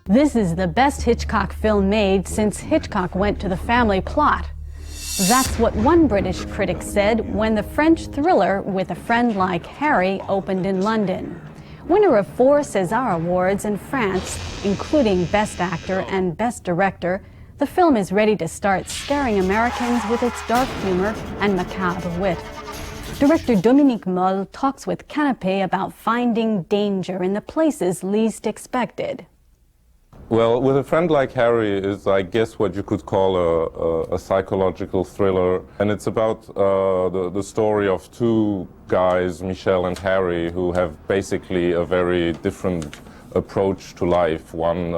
This is the best Hitchcock film made since Hitchcock went to the family plot. That's what one British critic said when the French thriller With a Friend Like Harry opened in London. Winner of 4 César Awards in France, including Best Actor and Best Director, the film is ready to start scaring Americans with its dark humor and macabre wit. Director Dominique Moll talks with Canape about finding danger in the places least expected. Well, With a Friend Like Harry is, I guess, what you could call a psychological thriller. And it's about the story of 2 guys, Michel and Harry, who have basically a very different approach to life. One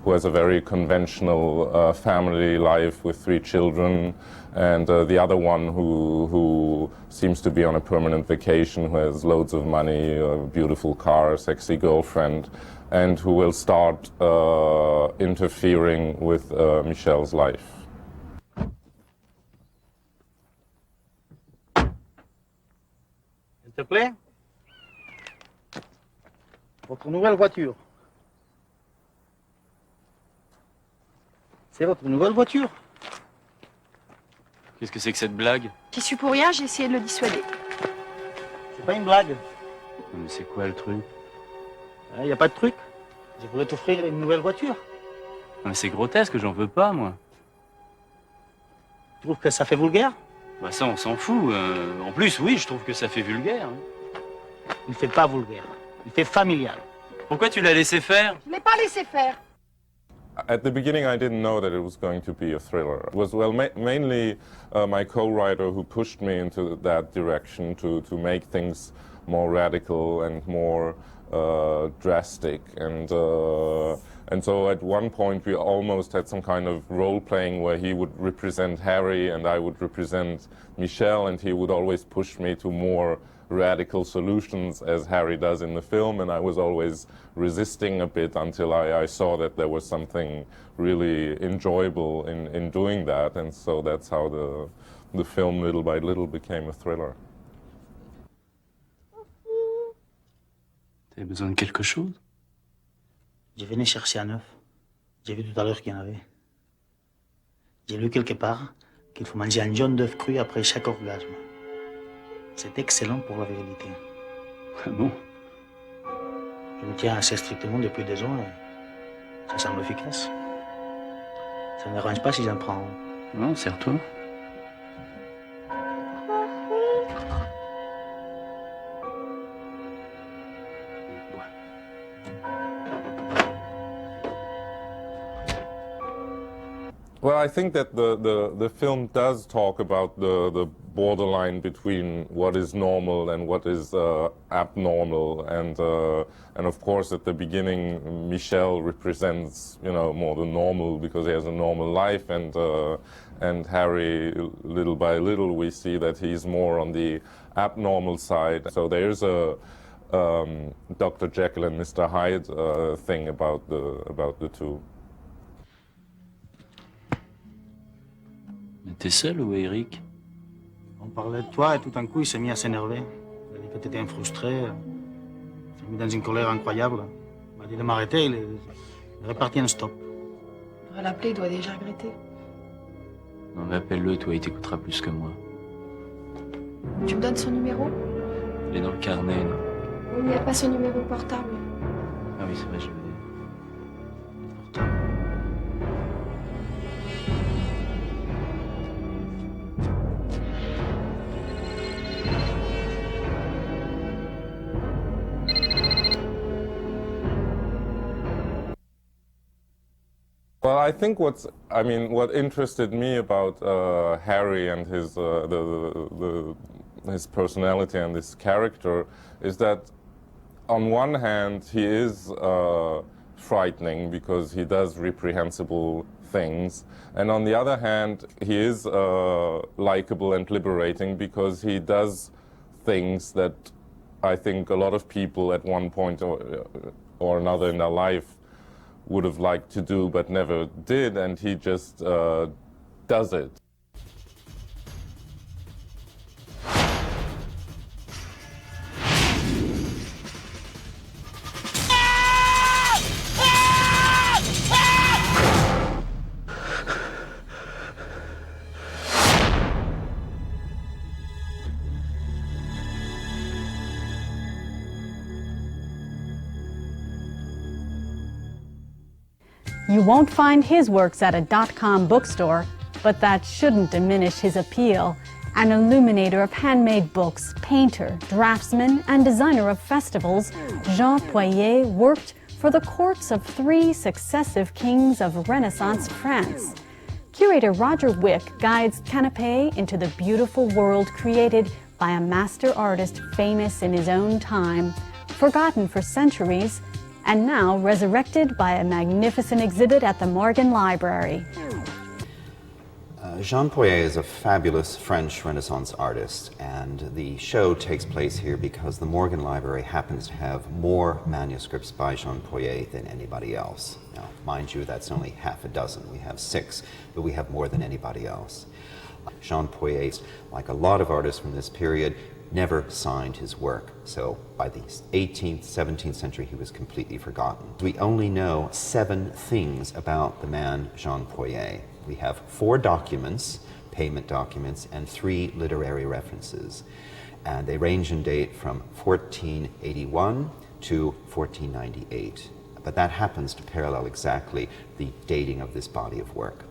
who has a very conventional family life with 3 children, and the other one who seems to be on a permanent vacation, who has loads of money, a beautiful car, a sexy girlfriend, and who will start interfering with Michel's life. S'il te plaît, votre nouvelle voiture. C'est votre nouvelle voiture. Qu'est-ce que c'est que cette blague? J'y suis pour rien, j'ai essayé de le dissuader. C'est pas une blague. Non, mais c'est quoi le truc? Il n'y a pas de truc. Je voulais t'offrir une nouvelle voiture. Non, mais c'est grotesque, j'en veux pas, moi. Tu trouves que ça fait vulgaire? Bah ça, on s'en fout. En plus, oui, je trouve que ça fait vulgaire. Il fait pas vulgaire. Il fait familial. Pourquoi tu l'as laissé faire? Je ne l'ai pas laissé faire. At the beginning, I didn't know that it was going to be a thriller. It was, well, mainly my co-writer who pushed me into that direction to make things more radical and more drastic. And so at one point we almost had some kind of role-playing where he would represent Harry and I would represent Michel, and he would always push me to more radical solutions as Harry does in the film, and I was always resisting a bit until I saw that there was something really enjoyable in doing that, and so that's how the film little by little became a thriller. T'avais besoin de quelque chose? Je venais chercher un œuf. J'ai vu tout à l'heure qu'il y en avait. J'ai lu quelque part qu'il faut manger un jaune d'œuf cru après chaque orgasme. C'est excellent pour la virilité. Ah bon? Je me tiens assez strictement depuis 2 ans et ça semble efficace. Ça ne me dérange pas si j'en prends un. Non, serre-toi. Well, I think that the film does talk about the borderline between what is normal and what is abnormal, and of course at the beginning Michel represents, you know, more the normal because he has a normal life, and Harry, little by little we see that he's more on the abnormal side. So there's a Dr. Jekyll and Mr. Hyde thing about the 2. Mais t'es seul ou Eric? On parlait de toi et tout d'un coup il s'est mis à s'énerver. Il a dit que t'étais un frustré. Il s'est mis dans une colère incroyable. Il m'a dit de m'arrêter, il est reparti en stop. On devrait l'appeler, il doit déjà regretter. Non mais appelle-le, toi, il t'écoutera plus que moi. Tu me donnes son numéro? Il est dans le carnet, non? Oui, il n'y a pas son numéro portable. Ah oui, c'est vrai, je l'ai. Well, I think what interested me about Harry and his his personality and his character is that on one hand he is frightening because he does reprehensible things, and on the other hand he is likable and liberating because he does things that I think a lot of people at one point or another in their life would have liked to do but never did, and he just does it. You won't find his works at a .com bookstore, but that shouldn't diminish his appeal. An illuminator of handmade books, painter, draftsman, and designer of festivals, Jean Poyer worked for the courts of 3 successive kings of Renaissance France. Curator Roger Wick guides Canape into the beautiful world created by a master artist famous in his own time, forgotten for centuries, and now resurrected by a magnificent exhibit at the Morgan Library. Jean Poyer is a fabulous French Renaissance artist, and the show takes place here because the Morgan Library happens to have more manuscripts by Jean Poyer than anybody else. Now, mind you, that's only half a dozen. We have 6, but we have more than anybody else. Jean Poyer, like a lot of artists from this period, never signed his work. So by the 18th, 17th century, he was completely forgotten. We only know 7 things about the man Jean Poyer. We have 4 documents, payment documents, and 3 literary references. And they range in date from 1481 to 1498. But that happens to parallel exactly the dating of this body of work.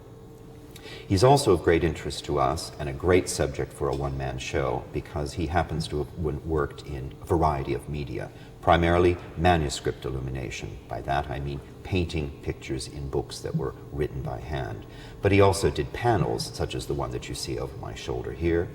He's also of great interest to us and a great subject for a one-man show because he happens to have worked in a variety of media, primarily manuscript illumination. By that I mean painting pictures in books that were written by hand. But he also did panels, such as the one that you see over my shoulder here.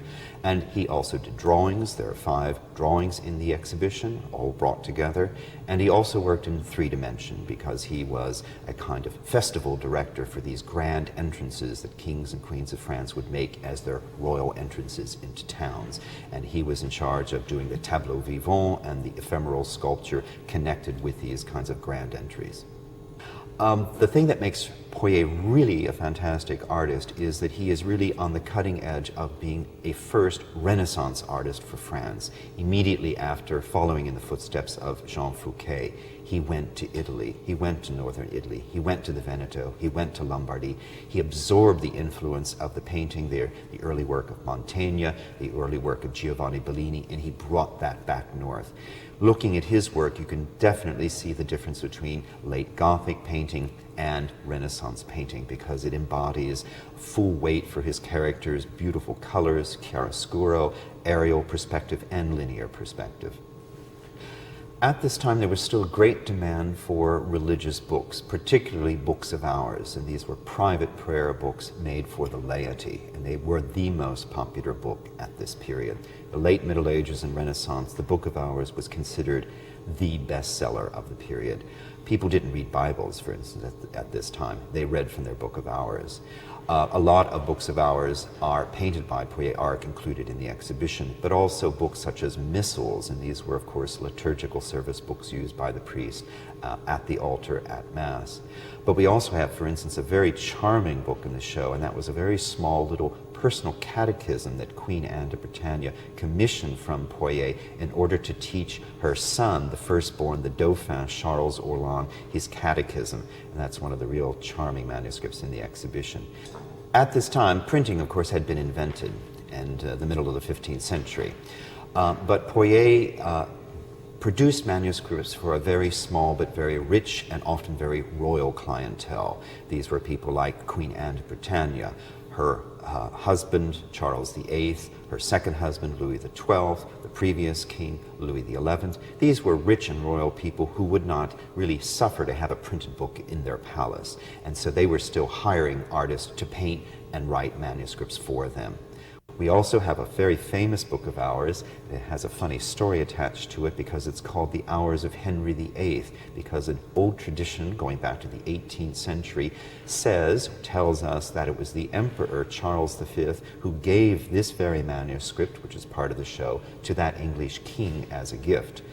And he also did drawings. There are 5 drawings in the exhibition, all brought together. And he also worked in 3-dimension because he was a kind of festival director for these grand entrances that kings and queens of France would make as their royal entrances into towns. And he was in charge of doing the tableau vivant and the ephemeral sculpture connected with these kinds of grand entries. The thing that makes Poyer really a fantastic artist is that he is really on the cutting edge of being a first Renaissance artist for France. Immediately after following in the footsteps of Jean Fouquet, he went to Italy, he went to northern Italy, he went to the Veneto, he went to Lombardy. He absorbed the influence of the painting there, the early work of Mantegna, the early work of Giovanni Bellini, and he brought that back north. Looking at his work, you can definitely see the difference between late Gothic painting and Renaissance painting because it embodies full weight for his characters, beautiful colors, chiaroscuro, aerial perspective, and linear perspective. At this time, there was still great demand for religious books, particularly books of hours, and these were private prayer books made for the laity, and they were the most popular book at this period. The late Middle Ages and Renaissance, the Book of Hours was considered the bestseller of the period. People didn't read Bibles, for instance, at this time. They read from their Book of Hours. A lot of books of hours are painted by Poyer, are included in the exhibition, but also books such as missals, and these were, of course, liturgical service books used by the priest at the altar at Mass. But we also have, for instance, a very charming book in the show, and that was a very small little personal catechism that Queen Anne de Bretagne commissioned from Poyer in order to teach her son, the firstborn, the Dauphin Charles Orlan, his catechism, and that's one of the real charming manuscripts in the exhibition. At this time, printing, of course, had been invented in the middle of the 15th century, but Poyer produced manuscripts for a very small but very rich and often very royal clientele. These were people like Queen Anne de Bretagne, her husband, Charles VIII, her second husband, Louis XII, the previous king, Louis XI. These were rich and royal people who would not really suffer to have a printed book in their palace, and so they were still hiring artists to paint and write manuscripts for them. We also have a very famous Book of Hours. It has a funny story attached to it because it's called The Hours of Henry VIII, because an old tradition going back to the 18th century tells us that it was the Emperor Charles V who gave this very manuscript, which is part of the show, to that English king as a gift.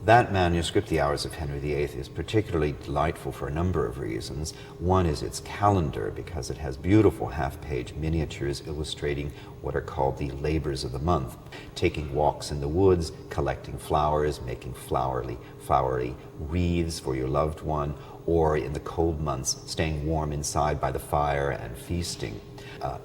That manuscript, The Hours of Henry VIII, is particularly delightful for a number of reasons. One is its calendar, because it has beautiful half-page miniatures illustrating what are called the labors of the month, taking walks in the woods, collecting flowers, making flowery wreaths for your loved one, or in the cold months, staying warm inside by the fire and feasting.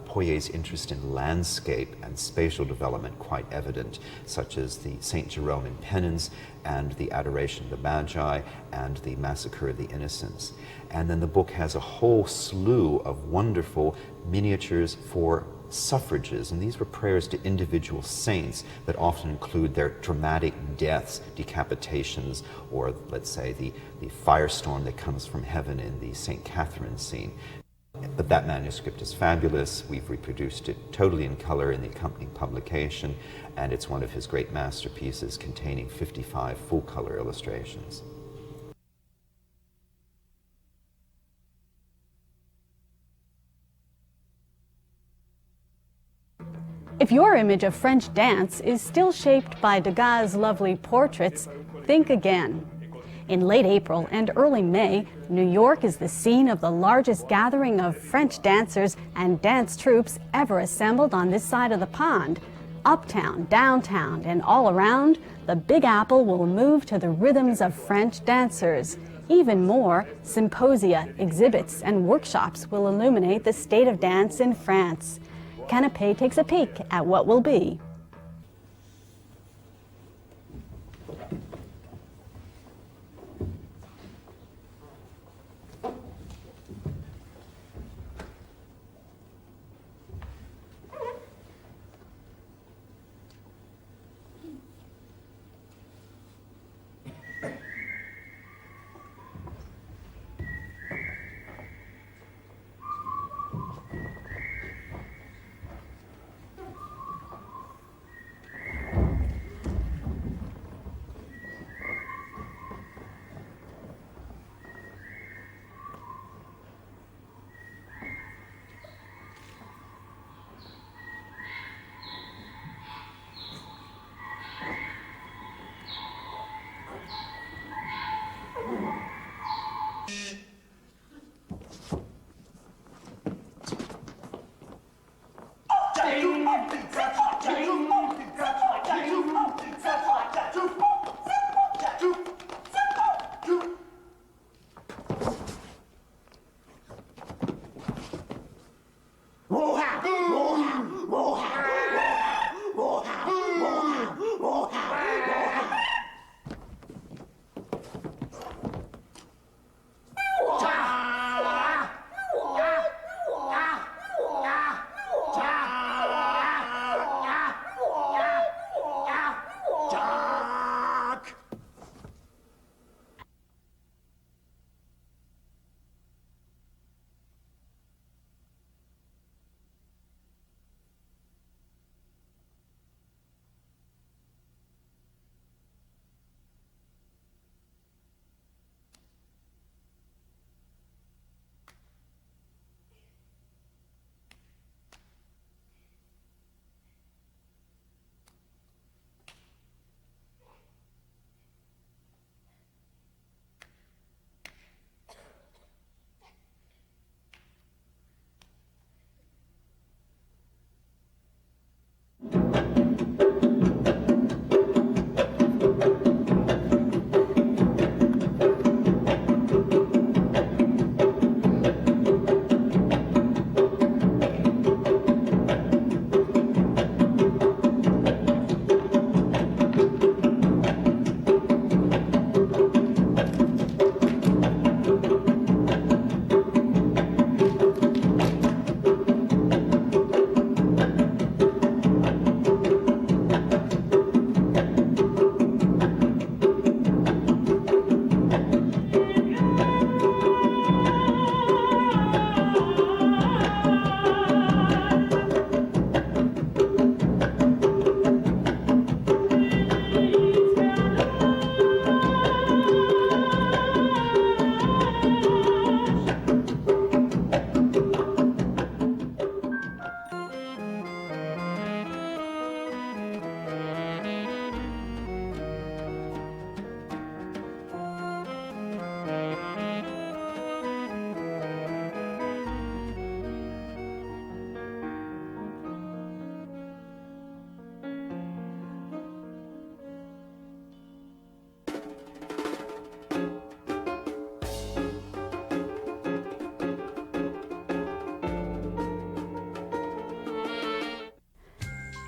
Poyet's interest in landscape and spatial development quite evident, such as the St. Jerome in Penance and the Adoration of the Magi and the Massacre of the Innocents. And then the book has a whole slew of wonderful miniatures for suffrages, and these were prayers to individual saints that often include their dramatic deaths, decapitations, or let's say the firestorm that comes from heaven in the St. Catherine scene. But that manuscript is fabulous. We've reproduced it totally in color in the accompanying publication, and it's one of his great masterpieces containing 55 full-color illustrations. If your image of French dance is still shaped by Degas' lovely portraits, think again. In late April and early May, New York is the scene of the largest gathering of French dancers and dance troupes ever assembled on this side of the pond. Uptown, downtown, and all around, the Big Apple will move to the rhythms of French dancers. Even more, symposia, exhibits, and workshops will illuminate the state of dance in France. Canape takes a peek at what will be.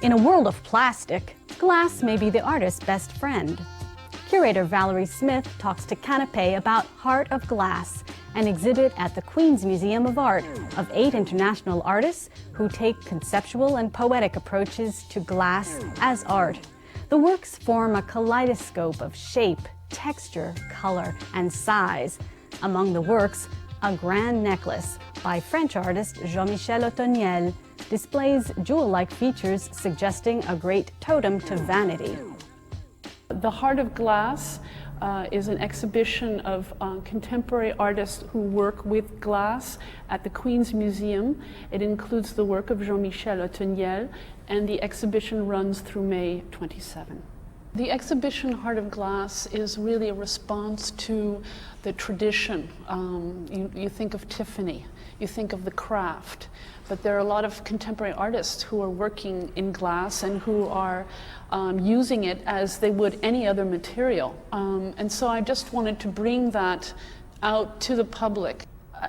In a world of plastic, glass may be the artist's best friend. Curator Valerie Smith talks to Canape about Heart of Glass, an exhibit at the Queen's Museum of Art of 8 international artists who take conceptual and poetic approaches to glass as art. The works form a kaleidoscope of shape, texture, color, and size. Among the works, a grand necklace by French artist Jean-Michel Otoniel displays jewel-like features suggesting a great totem to vanity. The Heart of Glass is an exhibition of contemporary artists who work with glass at the Queen's Museum. It includes the work of Jean-Michel Otoniel, and the exhibition runs through May 27. The exhibition Heart of Glass is really a response to the tradition. You think of Tiffany, you think of the craft, but there are a lot of contemporary artists who are working in glass and who are using it as they would any other material. And so I just wanted to bring that out to the public.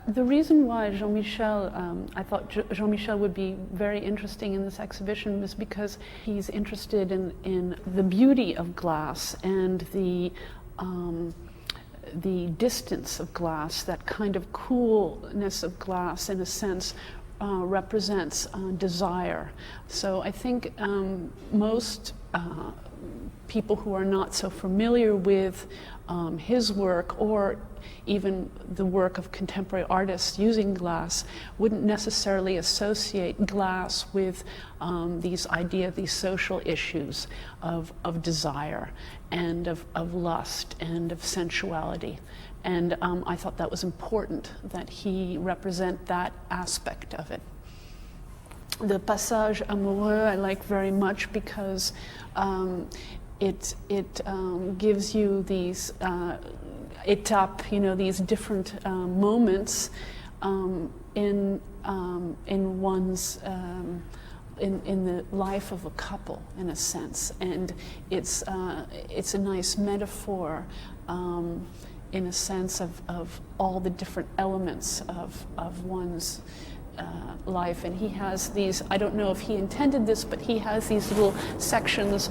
The reason why Jean-Michel, I thought Jean-Michel would be very interesting in this exhibition was because he's interested in the beauty of glass and the distance of glass, that kind of coolness of glass in a sense represents desire. So I think most people who are not so familiar with his work or even the work of contemporary artists using glass wouldn't necessarily associate glass with these social issues of desire and of lust and of sensuality. And I thought that was important that he represent that aspect of it. The Passage Amoureux I like very much because it gives you these étapes, these different moments in one's in the life of a couple, in a sense, and it's a nice metaphor in a sense of all the different elements of one's life. And he has these, I don't know if he intended this, but he has these little sections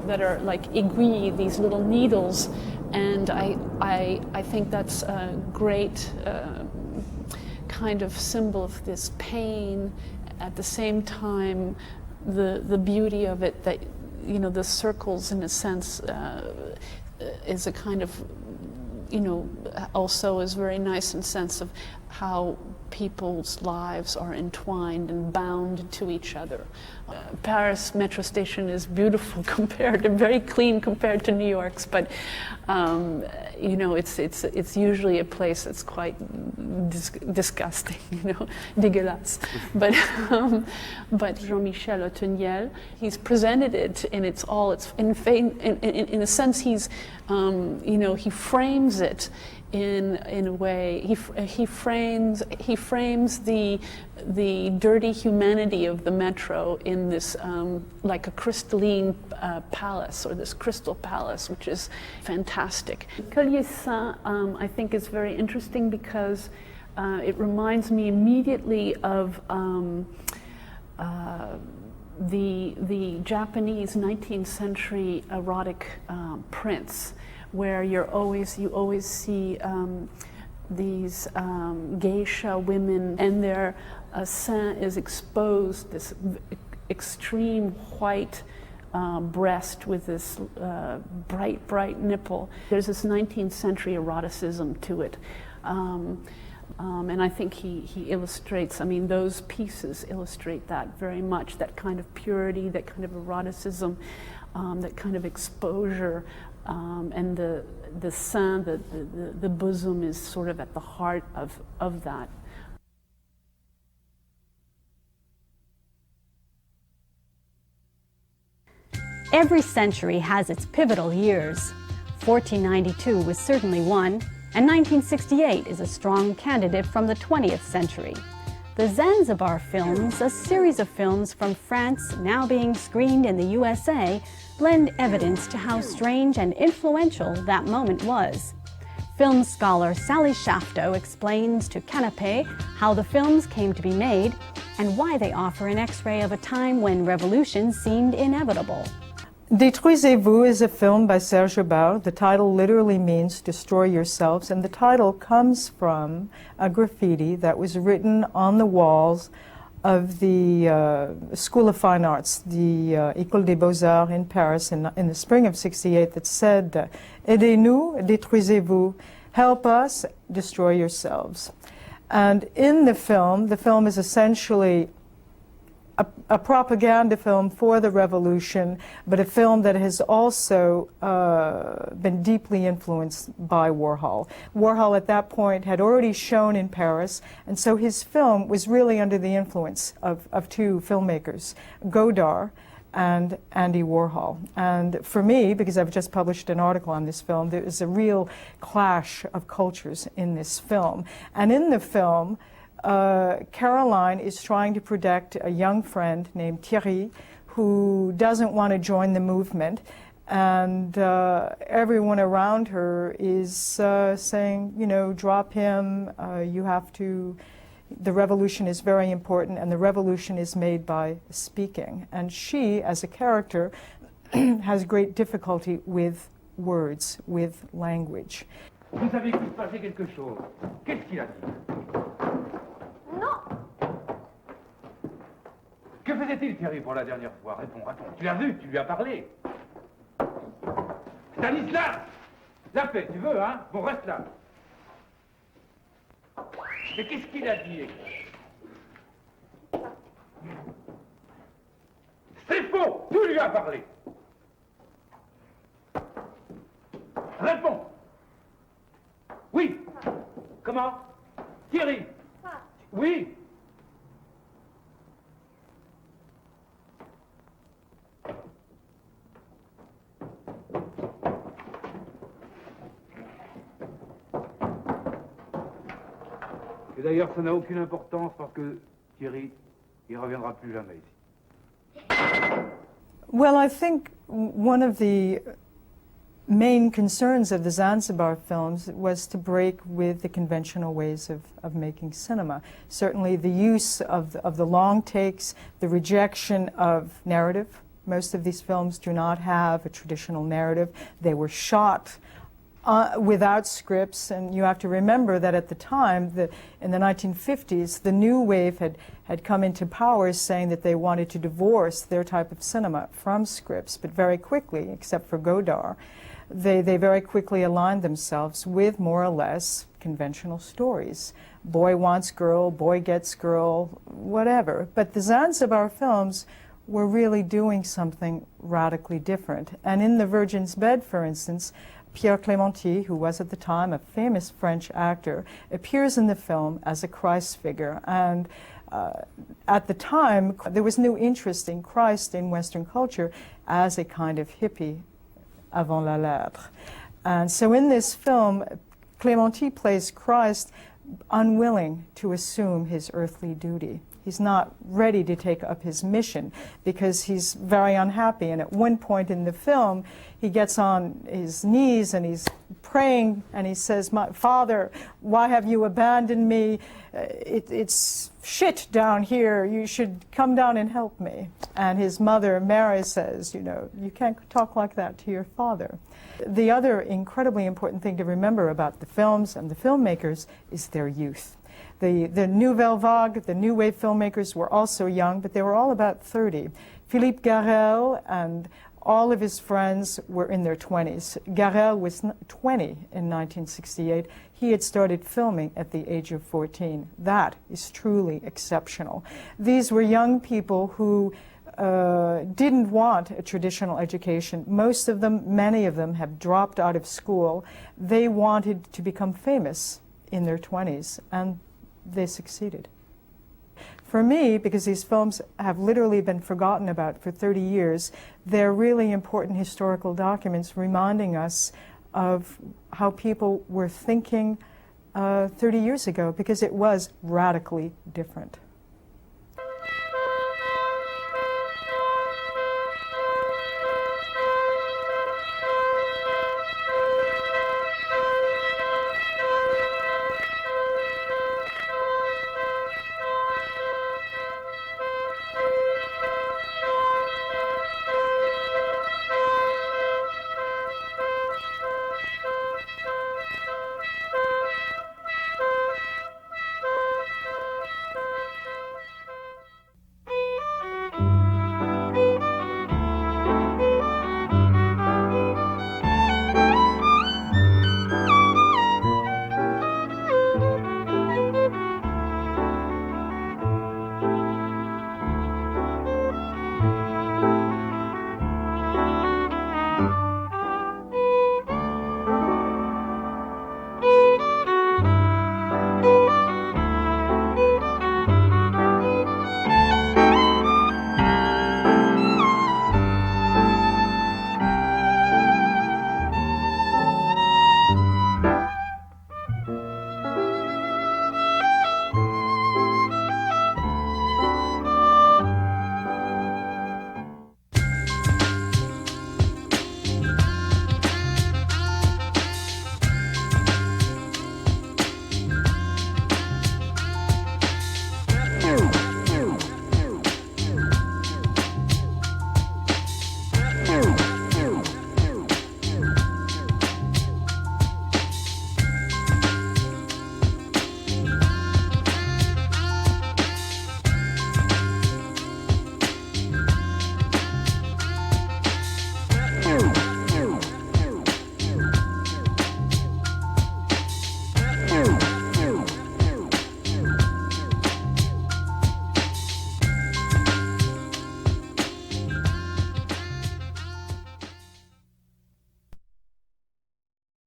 that are like aiguilles, these little needles, and I think that's a great kind of symbol of this pain. At the same time, the beauty of it, that the circles in a sense is a kind of also is very nice in sense of how people's lives are entwined and bound to each other. Paris metro station is beautiful very clean compared to New York's, but it's usually a place that's quite disgusting, dégueulasse. But Jean-Michel Otoniel, he's presented it in in a sense he's he frames it in a way. He frames the dirty humanity of the metro in this like a crystalline palace, or this crystal palace, which is fantastic. Collier Saint, I think, is very interesting because it reminds me immediately of the Japanese 19th century erotic prints, where you always see these geisha women, and their sein is exposed, this extreme white breast with this bright nipple. There's this 19th century eroticism to it. And I think he illustrates, those pieces illustrate that very much, that kind of purity, that kind of eroticism, that kind of exposure. And the sein, the bosom, is sort of at the heart of that. Every century has its pivotal years. 1492 was certainly one, and 1968 is a strong candidate from the 20th century. The Zanzibar Films, a series of films from France now being screened in the USA, lend evidence to how strange and influential that moment was. Film scholar Sally Shafto explains to Canape how the films came to be made and why they offer an X-ray of a time when revolution seemed inevitable. Détruisez-vous is a film by Serge Aubert. The title literally means destroy yourselves, and the title comes from a graffiti that was written on the walls of the School of Fine Arts, the École des Beaux-Arts in Paris in the spring of '68, that said, aidez-nous, détruisez-vous, help us, destroy yourselves. And in the film is essentially a propaganda film for the revolution, but a film that has also been deeply influenced by Warhol. Warhol at that point had already shown in Paris, and so his film was really under the influence of two filmmakers, Godard and Andy Warhol. And for me, because I've just published an article on this film, there is a real clash of cultures in this film. And in the film, Caroline is trying to protect a young friend named Thierry who doesn't want to join the movement, and everyone around her is saying, you know, drop him, you have to, the revolution is very important, and the revolution is made by speaking. And she, as a character, has great difficulty with words, with language. Vous avez vu passer quelque chose. Qu'est-ce qu'il a dit? Que faisait-il, Thierry, pour la dernière fois? Réponds, réponds. Tu l'as vu, tu lui as parlé. Stanislas! La paix, tu veux, hein? Bon, reste là. Mais qu'est-ce qu'il a dit? C'est faux! Tu lui as parlé. Réponds. Oui. Comment? Thierry. Oui. Et d'ailleurs, ça n'a aucune importance parce que Thierry, il ne reviendra plus jamais ici. Well, I think one of the main concerns of the Zanzibar films was to break with the conventional ways of making cinema. Certainly the use of the long takes, the rejection of narrative. Most of these films do not have a traditional narrative. They were shot without scripts, and you have to remember that at the time, in the 1950s, the new wave had come into power saying that they wanted to divorce their type of cinema from scripts, but very quickly, except for Godard, they very quickly aligned themselves with more or less conventional stories. Boy wants girl, boy gets girl, whatever. But the Zanzibar films were really doing something radically different. And in The Virgin's Bed, for instance, Pierre Clémenty, who was at the time a famous French actor, appears in the film as a Christ figure. And at the time, there was no interest in Christ in Western culture as a kind of hippie avant la lettre. And so in this film, Clémenty plays Christ unwilling to assume his earthly duty. He's not ready to take up his mission because he's very unhappy. And at one point in the film, he gets on his knees and he's praying and he says, "My Father, why have you abandoned me? It's shit down here. You should come down and help me." And his mother, Mary, says, you know, you can't talk like that to your father. The other incredibly important thing to remember about the films and the filmmakers is their youth. The Nouvelle Vague, the New Wave filmmakers were also young, but they were all about 30. Philippe Garrel and all of his friends were in their 20s. Garrel was 20 in 1968. He had started filming at the age of 14. That is truly exceptional. These were young people who didn't want a traditional education. Most of them, many of them, have dropped out of school. They wanted to become famous in their 20s, and they succeeded. For me, because these films have literally been forgotten about for 30 years, they're really important historical documents reminding us of how people were thinking 30 years ago, because it was radically different.